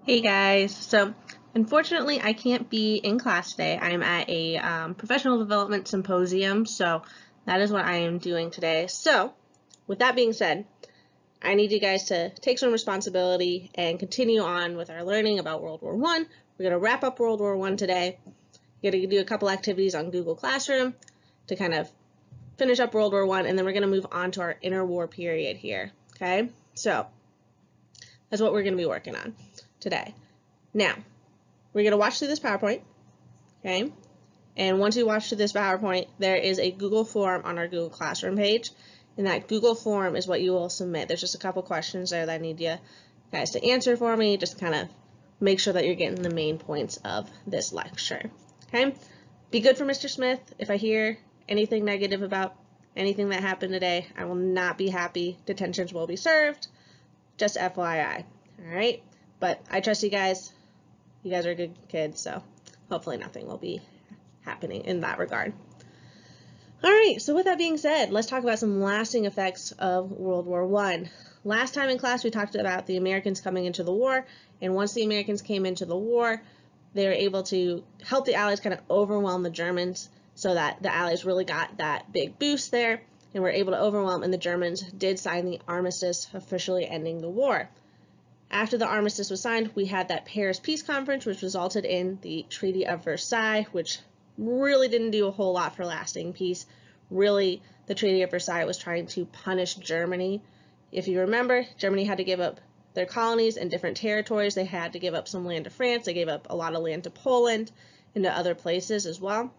Hey guys, so unfortunately I can't be in class today. I'm at a professional development symposium, so that is what I am doing today. So with that being said, I need you guys to take some responsibility and continue on with our learning about World War I. We're going to wrap up World War I today. We're going to do a couple activities on Google Classroom to kind of finish up World War I, and then we're going to move on to our interwar period here, okay? So that's what we're going to be working on today. Now, we're going to watch through this PowerPoint, okay? And once you watch through this PowerPoint, there is a Google form on our Google Classroom page, and that Google form is what you will submit. There's just a couple questions there that I need you guys to answer for me, just kind of make sure that you're getting the main points of this lecture, okay? Be good for Mr. Smith. If I hear anything negative about anything that happened today, I will not be happy. Detentions will be served, just FYI, all right? But I trust you guys. You guys are good kids, so hopefully nothing will be happening in that regard. All right, so with that being said, let's talk about some lasting effects of World War I. Last time in class, we talked about the Americans coming into the war, and once the Americans came into the war, they were able to help the Allies kind of overwhelm the Germans so that the Allies really got that big boost there and were able to overwhelm, and the Germans did sign the armistice, officially ending the war. After the armistice was signed, we had that Paris Peace Conference, which resulted in the Treaty of Versailles, which really didn't do a whole lot for lasting peace. Really, the Treaty of Versailles was trying to punish Germany. If you remember, Germany had to give up their colonies and different territories. They had to give up some land to France. They gave up a lot of land to Poland and to other places as well.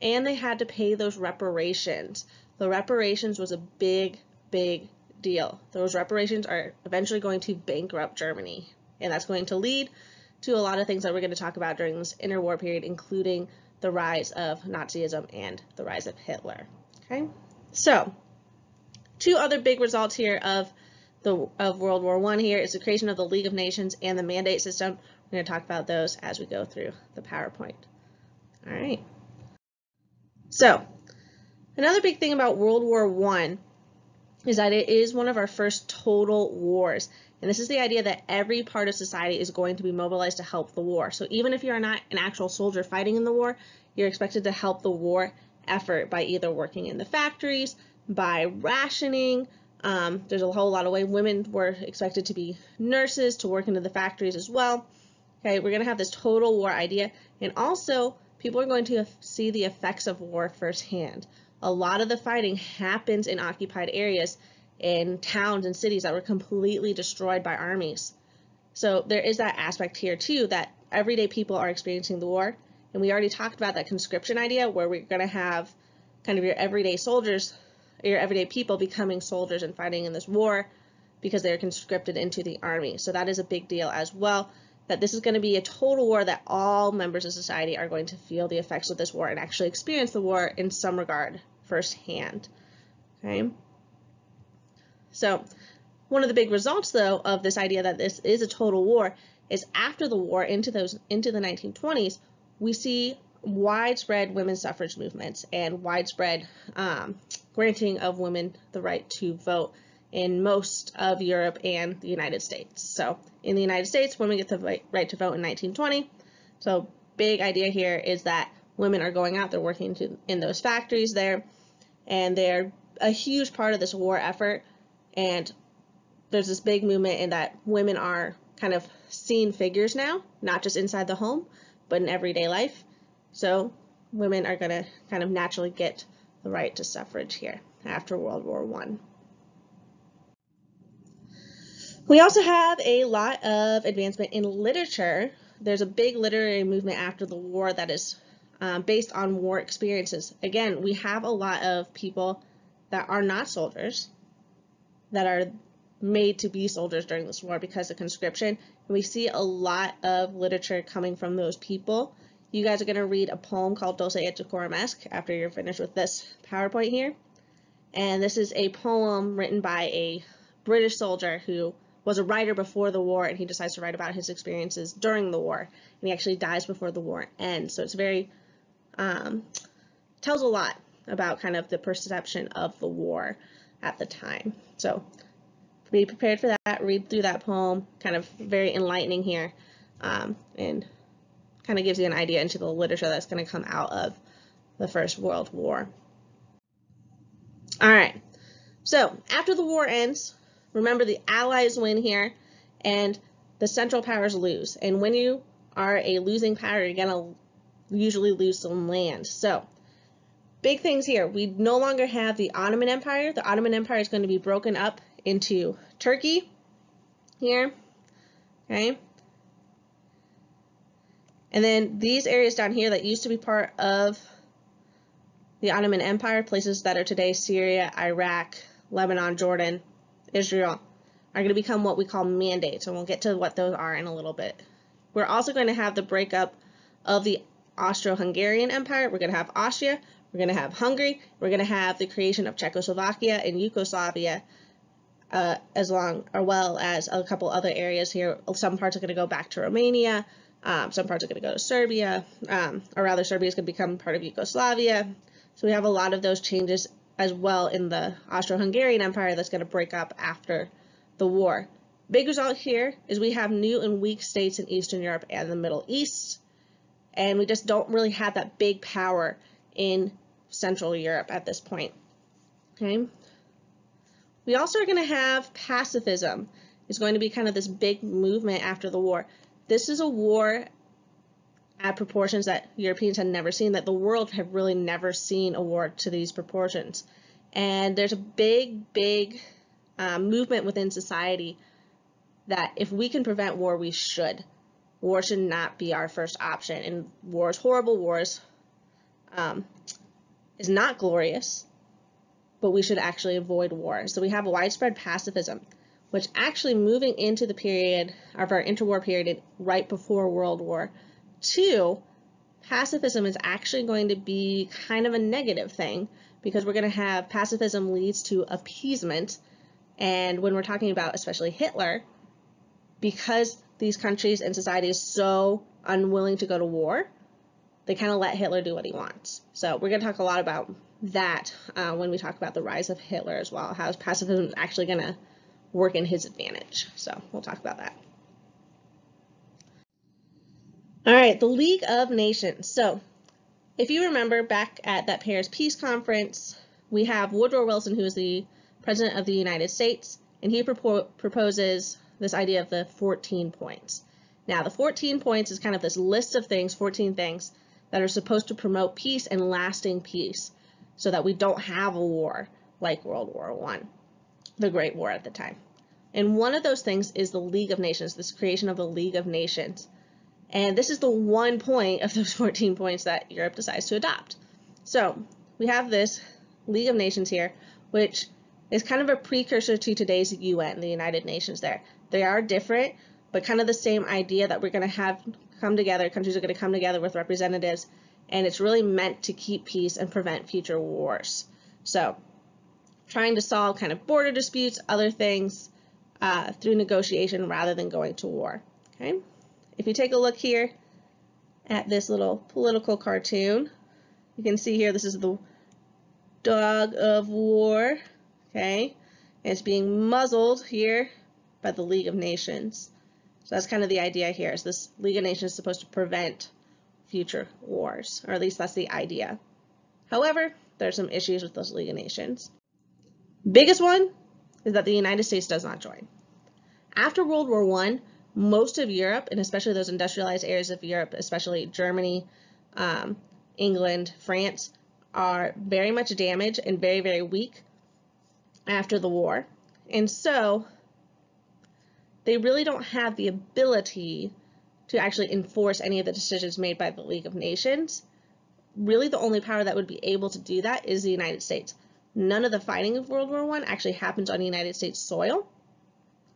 And they had to pay those reparations. The reparations was a big deal. Those reparations are eventually going to bankrupt Germany, and that's going to lead to a lot of things that we're going to talk about during this interwar period, including the rise of Nazism and the rise of Hitler. Okay, so two other big results here of World War I here is the creation of the League of Nations and the mandate system. We're going to talk about those as we go through the PowerPoint. All right. So another big thing about World War I is that it is one of our first total wars. And this is the idea that every part of society is going to be mobilized to help the war. So even if you're not an actual soldier fighting in the war, you're expected to help the war effort by either working in the factories, by rationing. There's a whole lot of ways. Women were expected to be nurses, to work into the factories as well. Okay, we're going to have this total war idea. And also, people are going to see the effects of war firsthand. A lot of the fighting happens in occupied areas, in towns and cities that were completely destroyed by armies. So there is that aspect here too, that everyday people are experiencing the war. And we already talked about that conscription idea, where we're going to have kind of your everyday soldiers, your everyday people becoming soldiers and fighting in this war because they're conscripted into the army. So that is a big deal as well, that this is going to be a total war, that all members of society are going to feel the effects of this war and actually experience the war in some regard firsthand. Okay. So one of the big results, though, of this idea that this is a total war is after the war, into the 1920s, we see widespread women's suffrage movements and widespread granting of women the right to vote in most of Europe and the United States. So in the United States, women get the right to vote in 1920. So big idea here is that women are going out, they're working in those factories there, and they're a huge part of this war effort. And there's this big movement in that women are kind of seen figures now, not just inside the home, but in everyday life. So women are going to kind of naturally get the right to suffrage here after World War I. We also have a lot of advancement in literature. There's a big literary movement after the war that is based on war experiences. Again, we have a lot of people that are not soldiers that are made to be soldiers during this war because of conscription. And we see a lot of literature coming from those people. You guys are going to read a poem called Dulce et Decorum Est after you're finished with this PowerPoint here. And this is a poem written by a British soldier who was a writer before the war, and he decides to write about his experiences during the war. And he actually dies before the war ends. So it's very, tells a lot about kind of the perception of the war at the time. So be prepared for that, read through that poem, kind of very enlightening here. and kind of gives you an idea into the literature that's going to come out of the First World War. All right, so after the war ends, remember the Allies win here and the Central Powers lose. And when you are a losing power, you're going to usually lose some land. So big things here. We no longer have the Ottoman Empire. The Ottoman Empire is going to be broken up into Turkey here, okay? And then these areas down here that used to be part of the Ottoman Empire, places that are today Syria, Iraq, Lebanon, Jordan, Israel, are going to become what we call mandates, and we'll get to what those are in a little bit. We're also going to have the breakup of the Austro-Hungarian Empire. We're going to have Austria, we're going to have Hungary, we're going to have the creation of Czechoslovakia and Yugoslavia, as well as a couple other areas here. Some parts are going to go back to Romania, some parts are going to go to Serbia, or rather Serbia is going to become part of Yugoslavia. So we have a lot of those changes as well in the Austro-Hungarian Empire that's going to break up after the war. Big result here is we have new and weak states in Eastern Europe and the Middle East, and we just don't really have that big power in Central Europe at this point. Okay. We also are going to have pacifism. It's going to be kind of this big movement after the war. This is a war at proportions that Europeans had never seen, that the world had really never seen a war to these proportions. And there's a big movement within society that if we can prevent war, we should. War should not be our first option. And war is horrible. War is not glorious, but we should actually avoid war. So we have widespread pacifism, which actually moving into the period of our interwar period right before World War II, pacifism is actually going to be kind of a negative thing, because we're going to have pacifism leads to appeasement. And when we're talking about especially Hitler, because these countries and societies so unwilling to go to war, they kind of let Hitler do what he wants. So we're going to talk a lot about that when we talk about the rise of Hitler as well, how pacifism is actually going to work in his advantage. So we'll talk about that. All right, the League of Nations. So if you remember back at that Paris Peace Conference, we have Woodrow Wilson, who is the President of the United States, and he proposes this idea of the 14 points. Now, the 14 points is kind of this list of things, 14 things, that are supposed to promote peace and lasting peace so that we don't have a war like World War I, the Great War at the time. And one of those things is the League of Nations, this creation of the League of Nations. And this is the one point of those 14 points that Europe decides to adopt. So we have this League of Nations here, which is kind of a precursor to today's UN, the United Nations there. They are different, but kind of the same idea that we're going to have come together, countries are going to come together with representatives, and it's really meant to keep peace and prevent future wars. So trying to solve kind of border disputes, other things through negotiation rather than going to war. Okay? If you take a look here at this little political cartoon, you can see here this is the dog of war, okay? And it's being muzzled here by the League of Nations. So that's kind of the idea here, is this League of Nations is supposed to prevent future wars, or at least that's the idea. However, there's some issues with those League of Nations. Biggest one is that the United States does not join. After World War I, most of Europe, and especially those industrialized areas of Europe, especially Germany, England, France, are very much damaged and very, very weak after the war. And so they really don't have the ability to actually enforce any of the decisions made by the League of Nations. Really the only power that would be able to do that is the United States. None of the fighting of World War I actually happens on United States soil.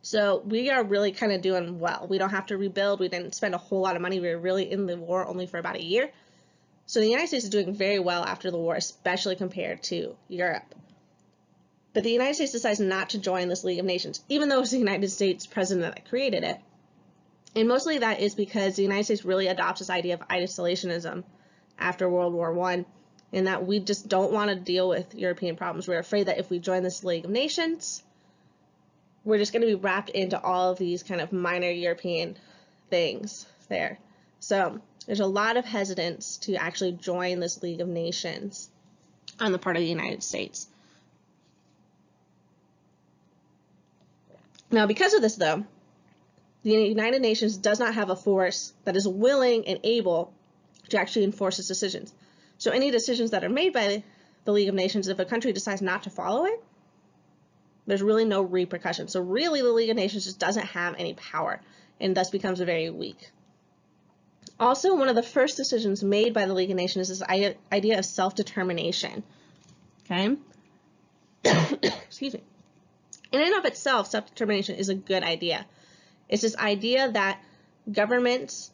So we are really kind of doing well. We don't have to rebuild. We didn't spend a whole lot of money. We were really in the war only for about a year. So the United States is doing very well after the war, especially compared to Europe. But the United States decides not to join this League of Nations, even though it was the United States president that created it. And mostly that is because the United States really adopts this idea of isolationism after World War I, and that we just don't want to deal with European problems. We're afraid that if we join this League of Nations, we're just going to be wrapped into all of these kind of minor European things there. So there's a lot of hesitance to actually join this League of Nations on the part of the United States. Now, because of this, though, the United Nations does not have a force that is willing and able to actually enforce its decisions. So any decisions that are made by the League of Nations, if a country decides not to follow it, there's really no repercussion. So really, the League of Nations just doesn't have any power and thus becomes very weak. Also, one of the first decisions made by the League of Nations is this idea of self-determination. Okay? Excuse me. In and of itself, self-determination is a good idea. It's this idea that governments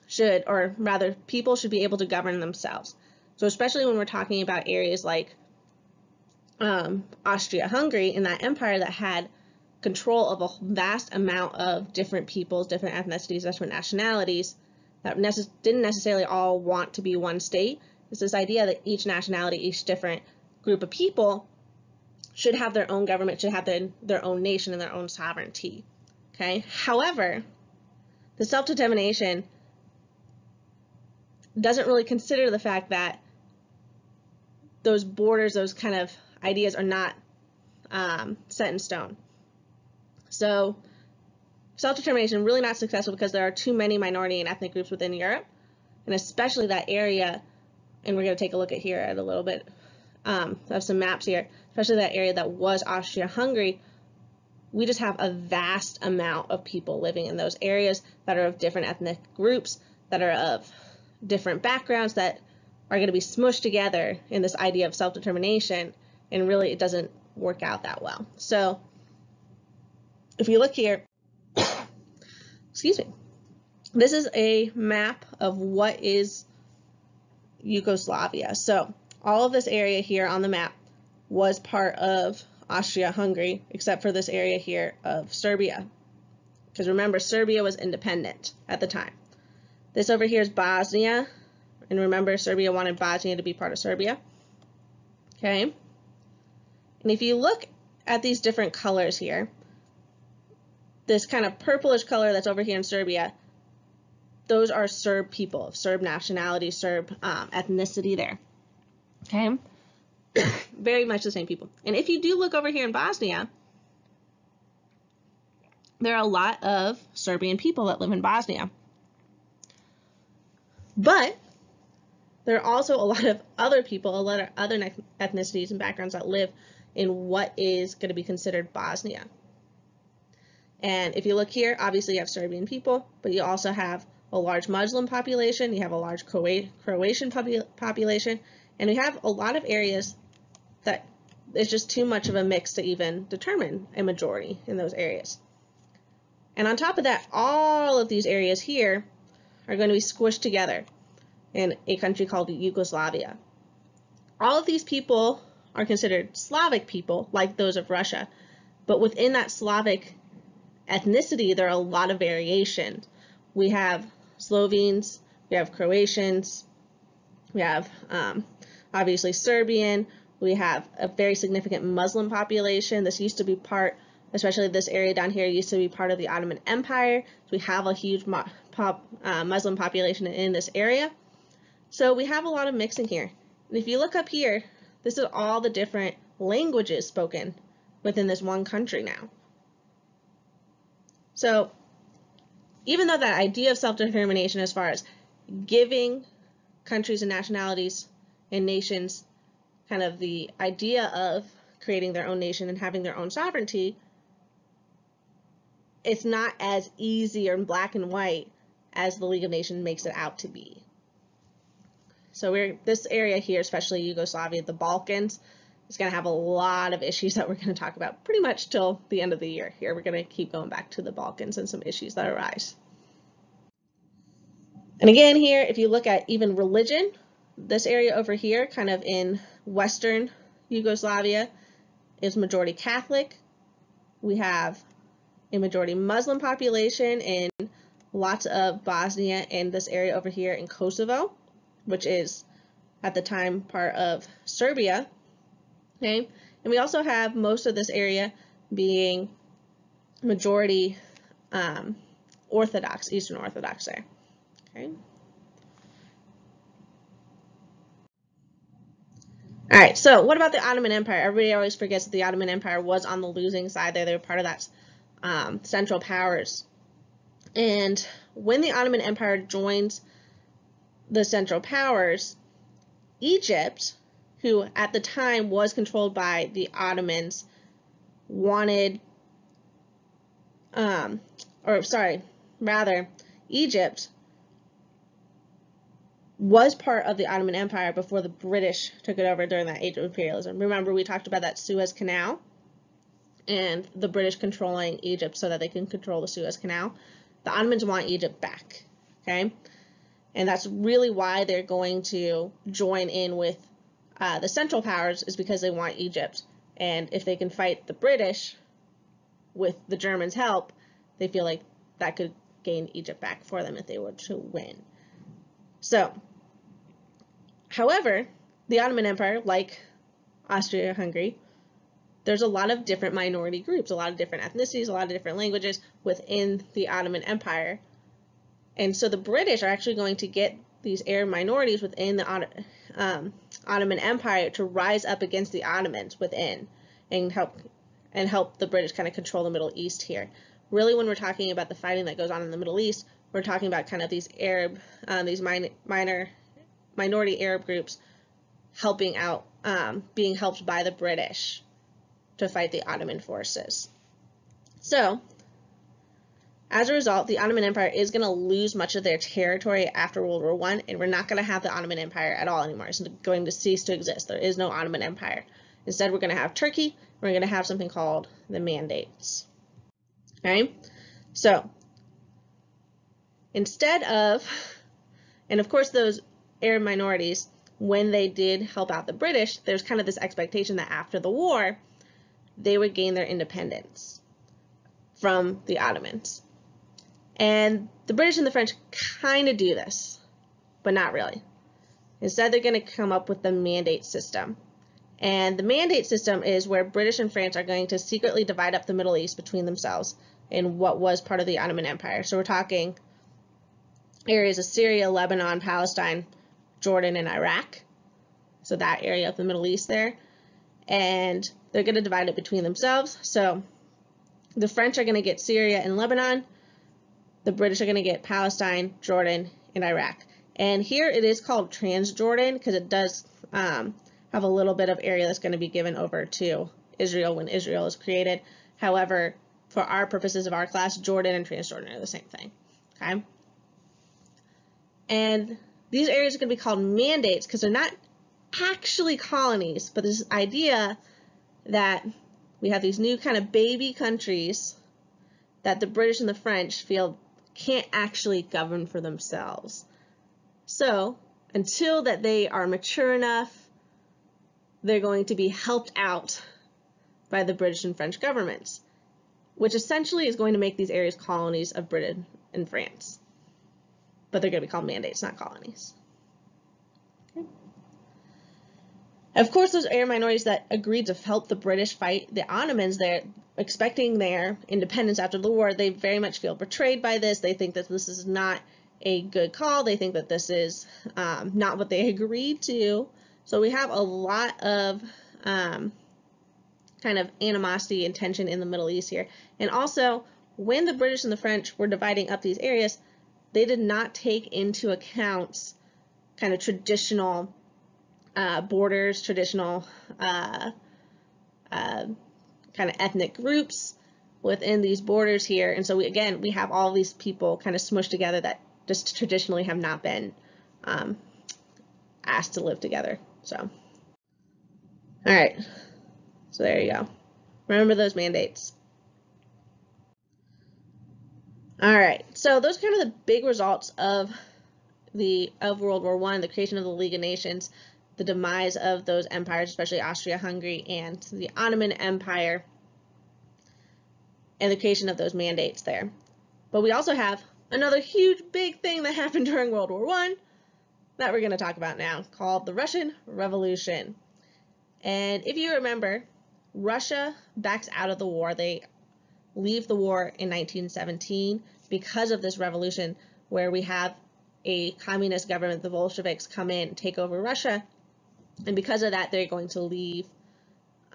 should, or rather people should be able to govern themselves. So especially when we're talking about areas like Austria-Hungary, in that empire that had control of a vast amount of different peoples, different ethnicities, different nationalities, that didn't necessarily all want to be one state. It's this idea that each nationality, each different group of people should have their own government, should have their own nation and their own sovereignty. Okay. However, the self-determination doesn't really consider the fact that those borders, those kind of ideas are not set in stone. So self-determination really not successful because there are too many minority and ethnic groups within Europe, and especially that area, and we're going to take a look at here at a little bit of some maps here, especially that area that was Austria-Hungary. We just have a vast amount of people living in those areas that are of different ethnic groups, that are of different backgrounds, that are going to be smushed together in this idea of self-determination, and really it doesn't work out that well. So if you look here, excuse me, this is a map of what is Yugoslavia. So all of this area here on the map was part of Austria-Hungary, except for this area here of Serbia. Because remember, Serbia was independent at the time. This over here is Bosnia, and remember, Serbia wanted Bosnia to be part of Serbia. Okay? And if you look at these different colors here, this kind of purplish color that's over here in Serbia, those are Serb people, of Serb nationality, Serb ethnicity there. Okay? Very much the same people. And if you do look over here in Bosnia, there are a lot of Serbian people that live in Bosnia. But there are also a lot of other people, a lot of other ethnicities and backgrounds that live in what is going to be considered Bosnia. And if you look here, obviously you have Serbian people, but you also have a large Muslim population, you have a large Croatian population, and we have a lot of areas that it's just too much of a mix to even determine a majority in those areas. And on top of that, all of these areas here are going to be squished together in a country called Yugoslavia. All of these people are considered Slavic people, like those of Russia, but within that Slavic ethnicity, there are a lot of variations. We have Slovenes, we have Croatians, we have obviously Serbian, we have a very significant Muslim population. This used to be part, especially this area down here, used to be part of the Ottoman Empire. So we have a huge Muslim population in this area. So we have a lot of mixing here. And if you look up here, this is all the different languages spoken within this one country now. So even though that idea of self-determination as far as giving countries and nationalities and nations kind of the idea of creating their own nation and having their own sovereignty, it's not as easy or in black and white as the League of Nations makes it out to be. So this area here, especially Yugoslavia, the Balkans, is going to have a lot of issues that we're going to talk about pretty much till the end of the year here. We're going to keep going back to the Balkans and some issues that arise. And again here, if you look at even religion, this area over here, kind of in Western Yugoslavia, is majority Catholic. We have a majority Muslim population in lots of Bosnia and this area over here in Kosovo, which is at the time part of Serbia. Okay, and we also have most of this area being majority Orthodox, Eastern Orthodox there. Okay. All right, so what about the Ottoman Empire? Everybody always forgets that the Ottoman Empire was on the losing side there. They were part of that Central Powers. And when the Ottoman Empire joins the Central Powers, Egypt, who at the time was controlled by the Ottomans, Egypt was part of the Ottoman Empire before the British took it over during that age of imperialism. Remember, we talked about that Suez Canal and the British controlling Egypt so that they can control the Suez Canal. The Ottomans want Egypt back, okay? And that's really why they're going to join in with the Central Powers, is because they want Egypt. And if they can fight the British with the Germans' help, they feel like that could gain Egypt back for them if they were to win. So, however, the Ottoman Empire, like Austria-Hungary, there's a lot of different minority groups, a lot of different ethnicities, a lot of different languages within the Ottoman Empire. And so the British are actually going to get these Arab minorities within the Ottoman Empire to rise up against the Ottomans within and help the British kind of control the Middle East here. Really, when we're talking about the fighting that goes on in the Middle East, we're talking about kind of these minority Arab groups helping out, being helped by the British to fight the Ottoman forces. So, as a result, the Ottoman Empire is going to lose much of their territory after World War I, and we're not going to have the Ottoman Empire at all anymore. It's going to cease to exist. There is no Ottoman Empire. Instead, we're going to have Turkey. We're going to have something called the Mandates. Okay? So, instead of, and of course those Arab minorities, when they did help out the British, there's kind of this expectation that after the war, they would gain their independence from the Ottomans. And the British and the French kind of do this, but not really. Instead, they're going to come up with the mandate system. And the mandate system is where British and France are going to secretly divide up the Middle East between themselves in what was part of the Ottoman Empire. So we're talking areas of Syria, Lebanon, Palestine, Jordan, and Iraq. So that area of the Middle East there. And they're going to divide it between themselves. So the French are going to get Syria and Lebanon. The British are going to get Palestine, Jordan, and Iraq. And here it is called Transjordan because it does have a little bit of area that's going to be given over to Israel when Israel is created. However, for our purposes of our class, Jordan and Transjordan are the same thing. Okay? And these areas are going to be called mandates because they're not actually colonies, but this idea that we have these new kind of baby countries that the British and the French feel can't actually govern for themselves. So until that they are mature enough, they're going to be helped out by the British and French governments, which essentially is going to make these areas colonies of Britain and France. But they're going to be called mandates, not colonies. Okay. Of course, those Arab minorities that agreed to help the British fight the Ottomans, they're expecting their independence after the war. They very much feel betrayed by this. They think that this is not a good call. They think that this is not what they agreed to. So we have a lot of kind of animosity and tension in the Middle East here. And also, when the British and the French were dividing up these areas, they did not take into account kind of traditional borders, traditional kind of ethnic groups within these borders here. And so we have all these people kind of smushed together that just traditionally have not been asked to live together. So, all right. So there you go. Remember those mandates. All right. So those are kind of the big results of World War I, the creation of the League of Nations, the demise of those empires, especially Austria-Hungary and the Ottoman Empire, and the creation of those mandates there. But we also have another huge big thing that happened during World War I that we're going to talk about now, called the Russian Revolution. And if you remember, Russia backs out of the war. They leave the war in 1917 because of this revolution where we have a communist government, the Bolsheviks, come in and take over Russia, and because of that, they're going to leave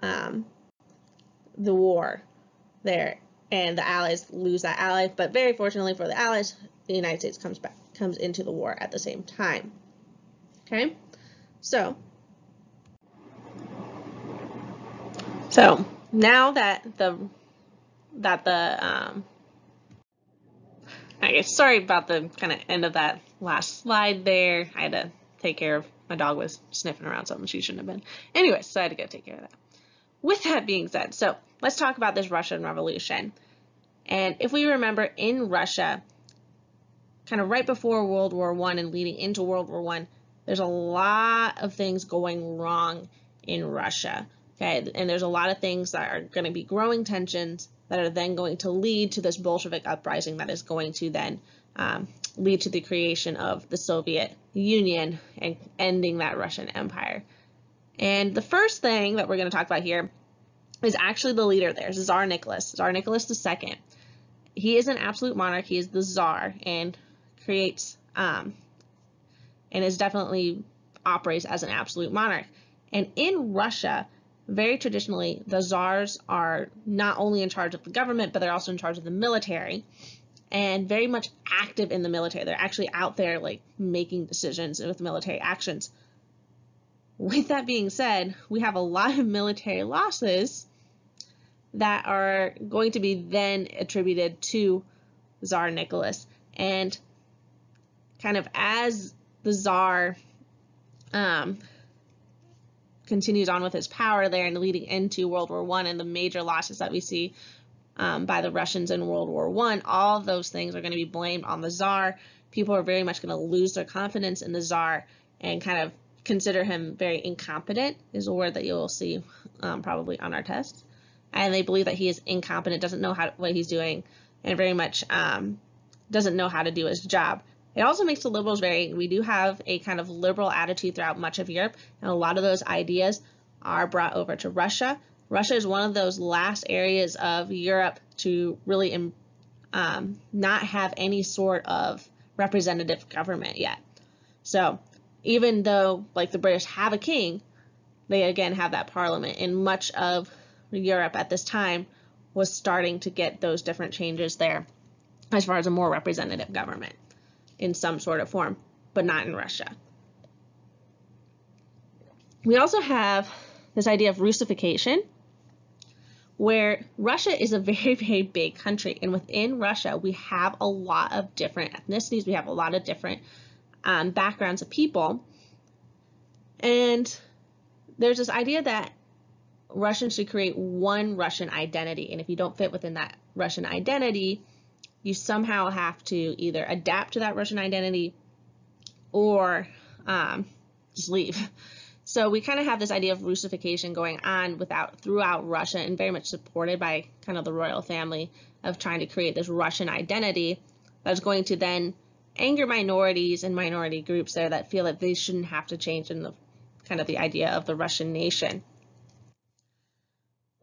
the war there, and the Allies lose that ally. But very fortunately for the Allies, the United States comes into the war at the same time. Okay, so now that I guess, sorry about the kind of end of that last slide there. I had to take care of, my dog was sniffing around something she shouldn't have been. Anyway, so I had to go take care of that. With that being said, so let's talk about this Russian Revolution. And if we remember, in Russia, kind of right before World War I and leading into World War I, there's a lot of things going wrong in Russia. Okay, and there's a lot of things that are going to be growing tensions that are then going to lead to this Bolshevik uprising that is going to then lead to the creation of the Soviet Union and ending that Russian Empire. And the first thing that we're going to talk about here is actually the leader there, Tsar Nicholas II. He is an absolute monarch. He is the Tsar and creates and is definitely operates as an absolute monarch. And in Russia, very traditionally, the czars are not only in charge of the government, but they're also in charge of the military, and very much active in the military. They're actually out there like making decisions with military actions. With that being said, we have a lot of military losses that are going to be then attributed to Tsar Nicholas. And kind of as the Tsar continues on with his power there and leading into World War I and the major losses that we see by the Russians in World War I, all of those things are going to be blamed on the Tsar. People are very much going to lose their confidence in the Tsar and kind of consider him very incompetent, is a word that you'll see probably on our tests. And they believe that he is incompetent, doesn't know what he's doing, and very much doesn't know how to do his job. It also makes the liberals we do have a kind of liberal attitude throughout much of Europe, and a lot of those ideas are brought over to Russia. Russia is one of those last areas of Europe to really not have any sort of representative government yet. So even though like the British have a king, they again have that parliament, and much of Europe at this time was starting to get those different changes there as far as a more representative government in some sort of form, but not in Russia. We also have this idea of Russification, where Russia is a very, very big country, and within Russia we have a lot of different ethnicities, we have a lot of different backgrounds of people, and there's this idea that Russians should create one Russian identity, and if you don't fit within that Russian identity, you somehow have to either adapt to that Russian identity or just leave. So we kind of have this idea of Russification going on throughout Russia, and very much supported by kind of the royal family of trying to create this Russian identity that's going to then anger minorities and minority groups there that feel that they shouldn't have to change in the kind of the idea of the Russian nation.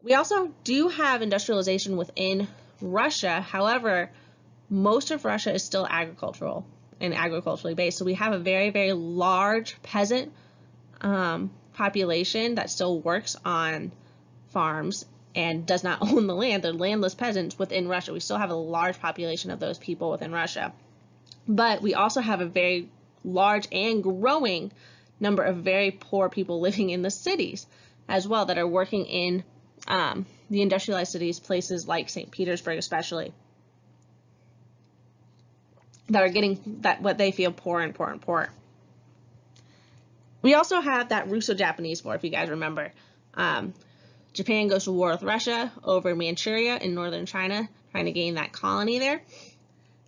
We also do have industrialization within Russia. However, most of Russia is still agricultural and agriculturally based. So we have a very, very large peasant population that still works on farms and does not own the land. They're landless peasants within Russia. We still have a large population of those people within Russia. But we also have a very large and growing number of very poor people living in the cities as well that are working in the industrialized cities, places like St. Petersburg especially, that are getting what they feel poor and poor and poor. We also have that Russo-Japanese War, if you guys remember. Japan goes to war with Russia over Manchuria in northern China, trying to gain that colony there.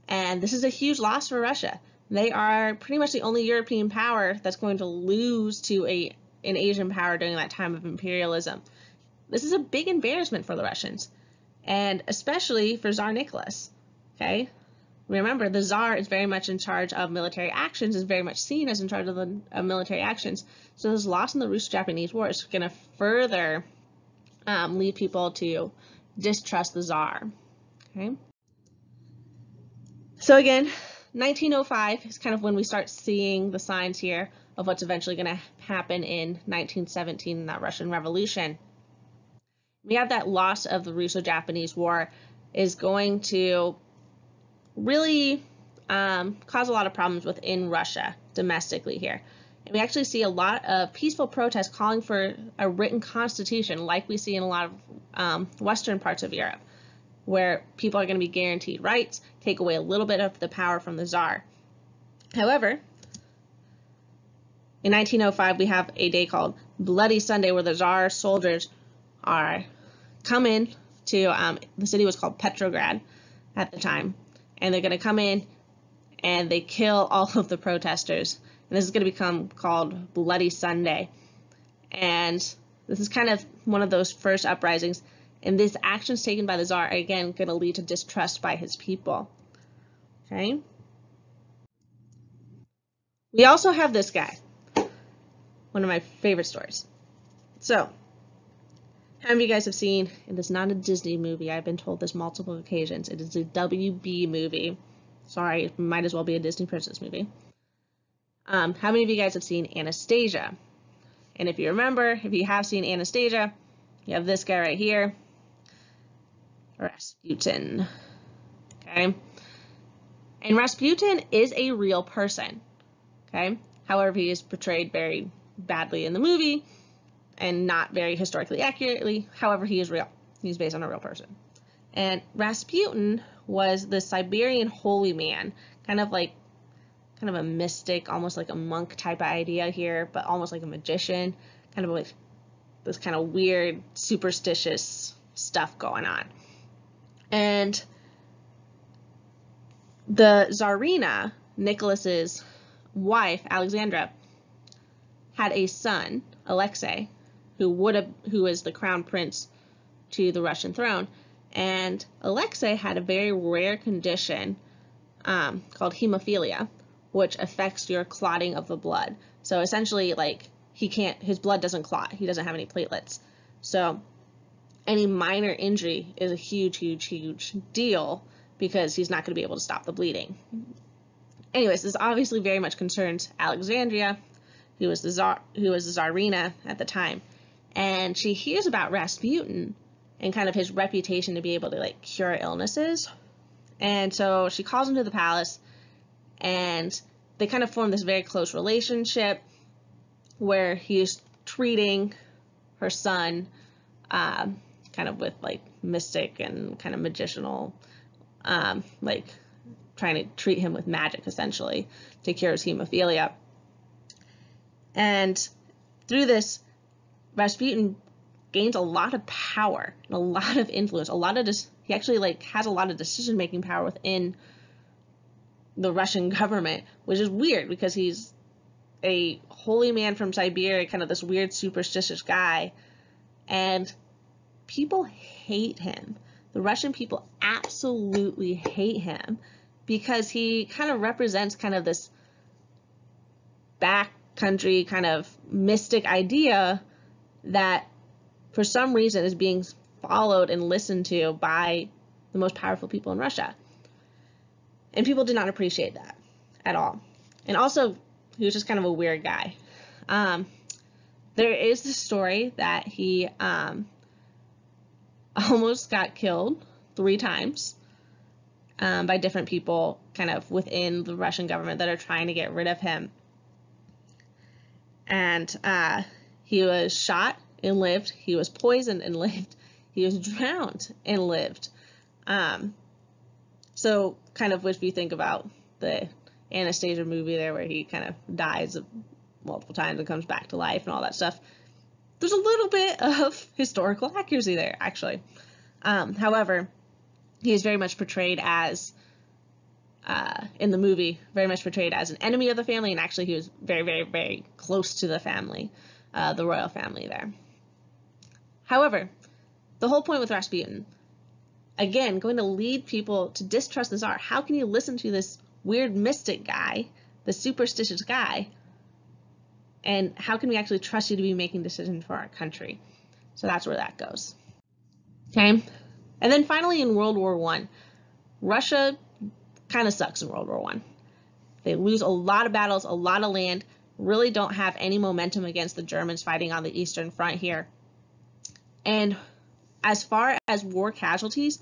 And this is a huge loss for Russia. They are pretty much the only European power that's going to lose to an Asian power during that time of imperialism. This is a big embarrassment for the Russians, and especially for Tsar Nicholas. Okay, remember, the Tsar is very much in charge of military actions, is very much seen as in charge of the military actions. So this loss in the Russo-Japanese War is going to further lead people to distrust the Tsar. Okay. So again, 1905 is kind of when we start seeing the signs here of what's eventually going to happen in 1917 in that Russian Revolution. We have that loss of the Russo-Japanese War is going to really cause a lot of problems within Russia domestically here. And we actually see a lot of peaceful protests calling for a written constitution like we see in a lot of Western parts of Europe, where people are going to be guaranteed rights, take away a little bit of the power from the Tsar. However, in 1905, we have a day called Bloody Sunday where the Tsar soldiers are come in to, the city was called Petrograd at the time, and they're going to come in and they kill all of the protesters. And this is going to become called Bloody Sunday. And this is kind of one of those first uprisings. And these actions taken by the Tsar are, again, going to lead to distrust by his people. Okay? We also have this guy, one of my favorite stories. So, how many of you guys have seen, and it's not a Disney movie, I've been told this multiple occasions, it is a WB movie. Sorry, it might as well be a Disney princess movie. How many of you guys have seen Anastasia? And if you remember, if you have seen Anastasia, you have this guy right here, Rasputin. Okay? And Rasputin is a real person. Okay? However, he is portrayed very badly in the movie and not very historically accurately. However, he is real. He's based on a real person. And Rasputin was the Siberian holy man, kind of a mystic, almost like a monk type of idea here, but almost like a magician, kind of like this kind of weird, superstitious stuff going on. And the Tsarina, Nicholas's wife, Alexandra, had a son, Alexei, who is the crown prince to the Russian throne. And Alexei had a very rare condition called hemophilia, which affects your clotting of the blood. So essentially, like, his blood doesn't clot. He doesn't have any platelets. So any minor injury is a huge, huge, huge deal because he's not going to be able to stop the bleeding. Anyways, this obviously very much concerns Alexandria, who was the Tsarina at the time. And she hears about Rasputin and kind of his reputation to be able to, like, cure illnesses. And so she calls him to the palace, and they kind of form this very close relationship where he's treating her son kind of with, like, mystic and kind of magicianal, like, trying to treat him with magic, essentially, to cure his hemophilia. And through this, Rasputin gains a lot of power and a lot of influence. He actually, like, has a lot of decision-making power within the Russian government, which is weird because he's a holy man from Siberia, kind of this weird superstitious guy, and people hate him. The Russian people absolutely hate him because he kind of represents kind of this backcountry kind of mystic idea that for some reason is being followed and listened to by the most powerful people in Russia. And people did not appreciate that at all. And also, he was just kind of a weird guy. There is the story that he almost got killed 3 times by different people kind of within the Russian government that are trying to get rid of him. And he was shot and lived. He was poisoned and lived. He was drowned and lived. So kind of if you think about the Anastasia movie there where he kind of dies multiple times and comes back to life and all that stuff, there's a little bit of historical accuracy there, actually. However, he is very much portrayed as, in the movie, very much portrayed as an enemy of the family, and actually he was very, very, very close to the family, the royal family there. However, the whole point with Rasputin, again, going to lead people to distrust the Tsar. How can you listen to this weird mystic guy, the superstitious guy, and how can we actually trust you to be making decisions for our country? So that's where that goes. Okay? And then finally in World War I, Russia kind of sucks in World War I. They lose a lot of battles, a lot of land, really don't have any momentum against the Germans fighting on the Eastern Front here. And as far as war casualties,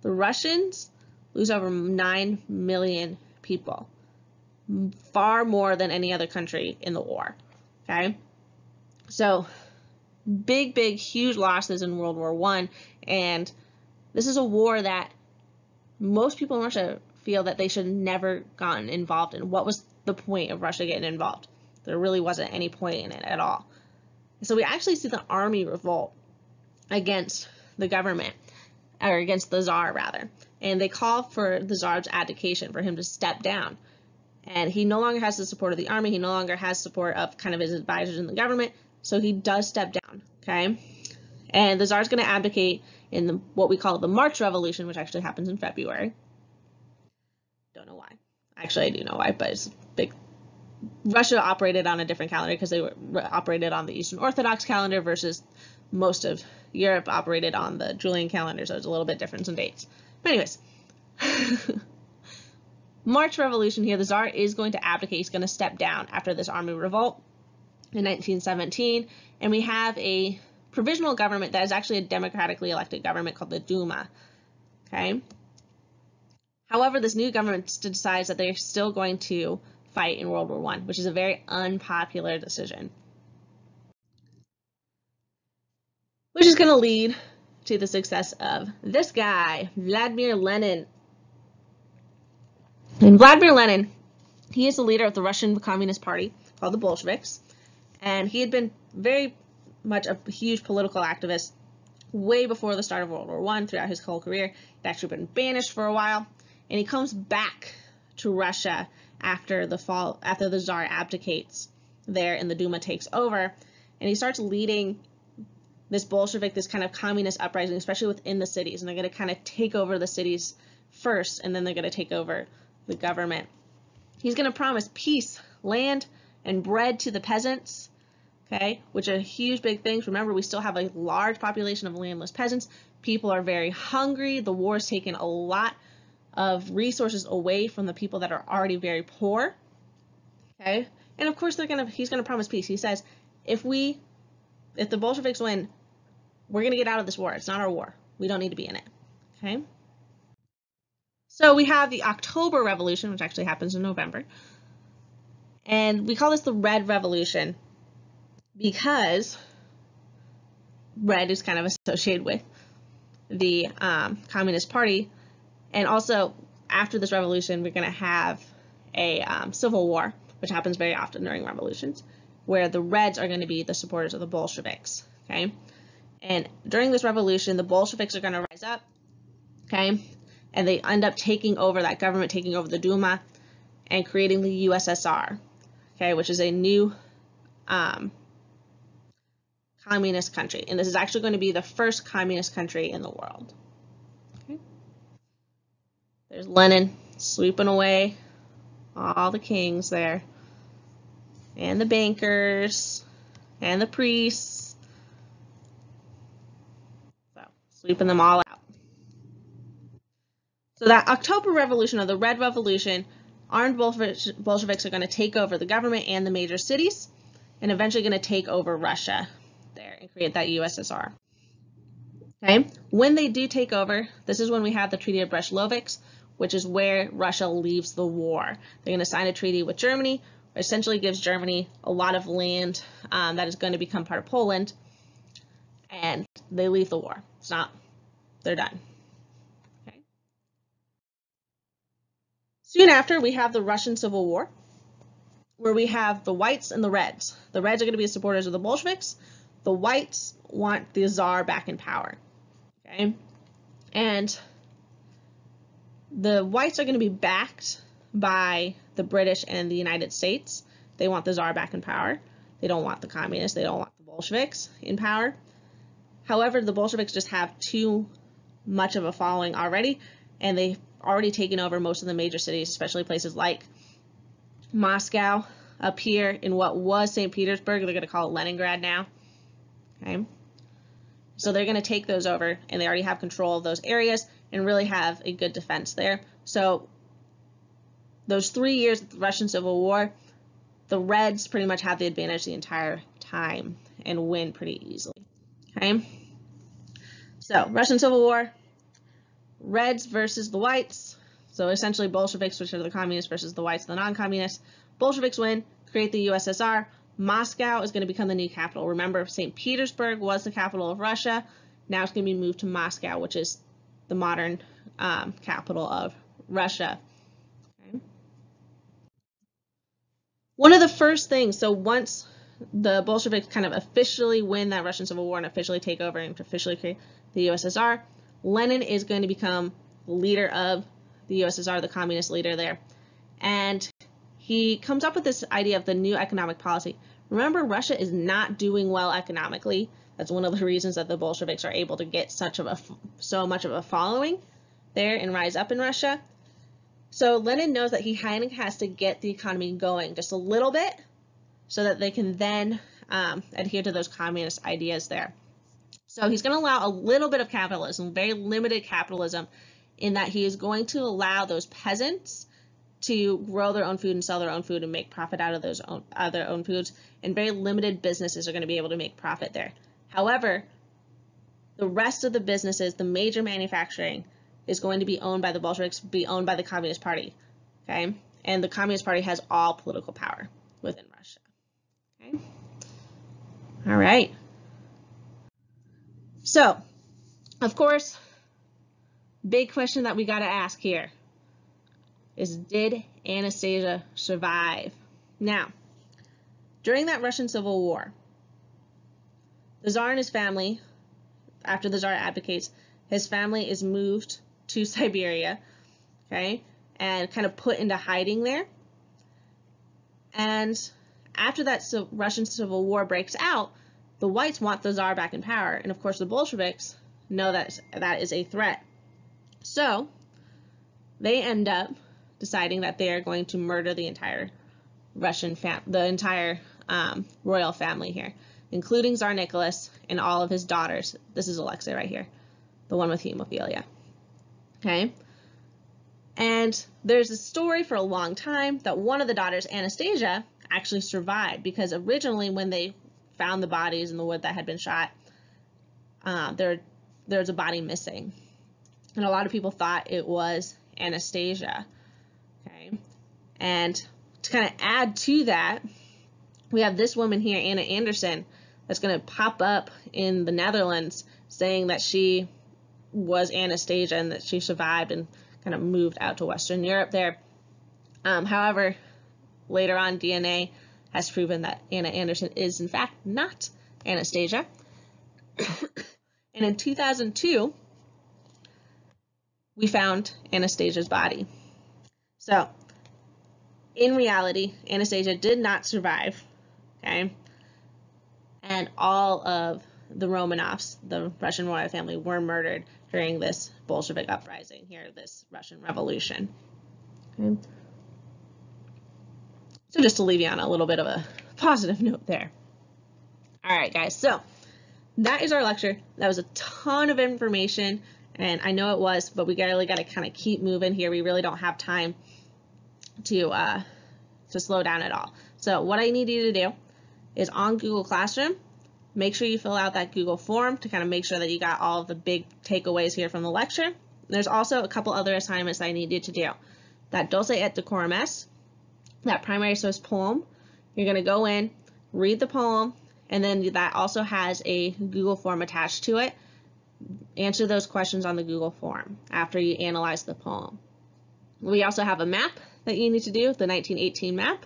the Russians lose over 9 million people, far more than any other country in the war, okay? So big, huge losses in World War I, and this is a war that most people in Russia feel that they should never gotten involved in. What was the point of Russia getting involved? There really wasn't any point in it at all. So we actually see the army revolt against the government, or against the Tsar rather, and they call for the Tsar's abdication, for him to step down. And he no longer has the support of the army, he no longer has support of kind of his advisors in the government, so he does step down, okay? And the Tsar's going to abdicate in what we call the March Revolution, which actually happens in February. Don't know why. Actually, I do know why, but it's big. Russia operated on a different calendar because they operated on the Eastern Orthodox calendar versus most of Europe operated on the Julian calendar, so it's a little bit different in dates. But anyways, March Revolution here, the Tsar is going to abdicate. He's going to step down after this army revolt in 1917, and we have a provisional government that is actually a democratically elected government called the Duma, okay? However, this new government decides that they're still going to fight in World War I, which is a very unpopular decision, which is going to lead to the success of this guy, Vladimir Lenin. And Vladimir Lenin, he is the leader of the Russian Communist Party called the Bolsheviks, and he had been very much a huge political activist way before the start of World War I. Throughout his whole career, he'd actually been banished for a while, and he comes back to Russia after the Tsar abdicates there and the Duma takes over, and he starts leading this Bolshevik, this kind of communist uprising, especially within the cities, and they're going to kind of take over the cities first, and then they're going to take over the government. He's going to promise peace, land, and bread to the peasants, okay, which are huge big things. Remember, we still have a large population of landless peasants. People are very hungry. The war has taken a lot of resources away from the people that are already very poor, okay? And of course, he's gonna promise peace. He says, if the Bolsheviks win, we're gonna get out of this war. It's not our war. We don't need to be in it, okay? So we have the October Revolution, which actually happens in November, and we call this the Red Revolution because red is kind of associated with the Communist Party. And also, after this revolution, we're going to have a civil war, which happens very often during revolutions, where the Reds are going to be the supporters of the Bolsheviks, okay? And during this revolution, the Bolsheviks are going to rise up, okay? And they end up taking over that government, taking over the Duma, and creating the USSR, okay, which is a new communist country. And this is actually going to be the first communist country in the world. There's Lenin sweeping away all the kings there, and the bankers, and the priests. So, sweeping them all out. So that October Revolution, or the Red Revolution, armed Bolsheviks are going to take over the government and the major cities, and eventually going to take over Russia there and create that USSR. Okay, when they do take over, this is when we have the Treaty of Brest-Litovsk, which is where Russia leaves the war. They're going to sign a treaty with Germany, which essentially gives Germany a lot of land that is going to become part of Poland, and they leave the war. It's not, they're done. Okay. Soon after, we have the Russian Civil War, where we have the whites and the reds. The reds are going to be the supporters of the Bolsheviks. The whites want the Tsar back in power. Okay, and the whites are going to be backed by the British and the United States. They want the Tsar back in power. They don't want the communists. They don't want the Bolsheviks in power. However, the Bolsheviks just have too much of a following already, and they've already taken over most of the major cities, especially places like Moscow. Up here in what was St. Petersburg, they're going to call it Leningrad now. Okay, so they're going to take those over, and they already have control of those areas and really have a good defense there. So those 3 years of the Russian Civil War, the Reds pretty much had the advantage the entire time and win pretty easily. Okay, so Russian Civil War, Reds versus the Whites. So essentially Bolsheviks, which are the communists, versus the Whites, the non-communists. Bolsheviks win, create the USSR. Moscow is going to become the new capital. Remember, St. Petersburg was the capital of Russia. Now it's going to be moved to Moscow, which is the modern capital of Russia. Okay. One of the first things, so once the Bolsheviks kind of officially win that Russian Civil War and officially take over and officially create the USSR, Lenin is going to become the leader of the USSR, the communist leader there. And he comes up with this idea of the new economic policy. Remember, Russia is not doing well economically. That's one of the reasons that the Bolsheviks are able to get so much of a following there and rise up in Russia. So Lenin knows that he has to get the economy going just a little bit so that they can then adhere to those communist ideas there. So he's going to allow a little bit of capitalism, very limited capitalism, in that he is going to allow those peasants to grow their own food and sell their own food and make profit out of their own foods, and very limited businesses are going to be able to make profit there. However, the rest of the businesses, the major manufacturing, is going to be owned by the Bolsheviks, be owned by the Communist Party, okay? And the Communist Party has all political power within Russia, okay? All right. So, of course, big question that we got to ask here is, did Anastasia survive? Now, during that Russian Civil War, the Tsar and his family, after the Tsar abdicates, his family is moved to Siberia, okay, and kind of put into hiding there. And after that Russian Civil War breaks out, the Whites want the Tsar back in power, and of course the Bolsheviks know that that is a threat. So they end up deciding that they are going to murder the entire royal family here, including Tsar Nicholas and all of his daughters. This is Alexei right here, the one with hemophilia. Okay, and there's a story for a long time that one of the daughters, Anastasia, actually survived, because originally when they found the bodies in the wood that had been shot, there's a body missing, and a lot of people thought it was Anastasia. Okay, and to kind of add to that, we have this woman here, Anna Anderson, that's going to pop up in the Netherlands saying that she was Anastasia and that she survived and kind of moved out to Western Europe there. However, later on, DNA has proven that Anna Anderson is in fact not Anastasia. And in 2002, we found Anastasia's body. So, in reality, Anastasia did not survive, okay? And all of the Romanovs, the Russian royal family, were murdered during this Bolshevik uprising here, this Russian Revolution. Okay. So just to leave you on a little bit of a positive note there. All right, guys, so that is our lecture. That was a ton of information, and I know it was, but we really got to kind of keep moving here. We really don't have time to slow down at all. So what I need you to do is on Google Classroom, make sure you fill out that Google form to kind of make sure that you got all of the big takeaways here from the lecture. There's also a couple other assignments I need you to do. That Dulce et Decorum Est, that primary source poem, you're going to go in, read the poem, and then that also has a Google form attached to it. Answer those questions on the Google form after you analyze the poem. We also have a map that you need to do, the 1918 map.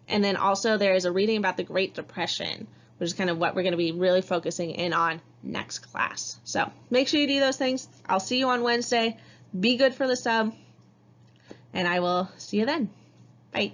And then also there is a reading about the Great Depression, which is kind of what we're going to be really focusing in on next class. So make sure you do those things. I'll see you on Wednesday. Be good for the sub, and I will see you then. Bye.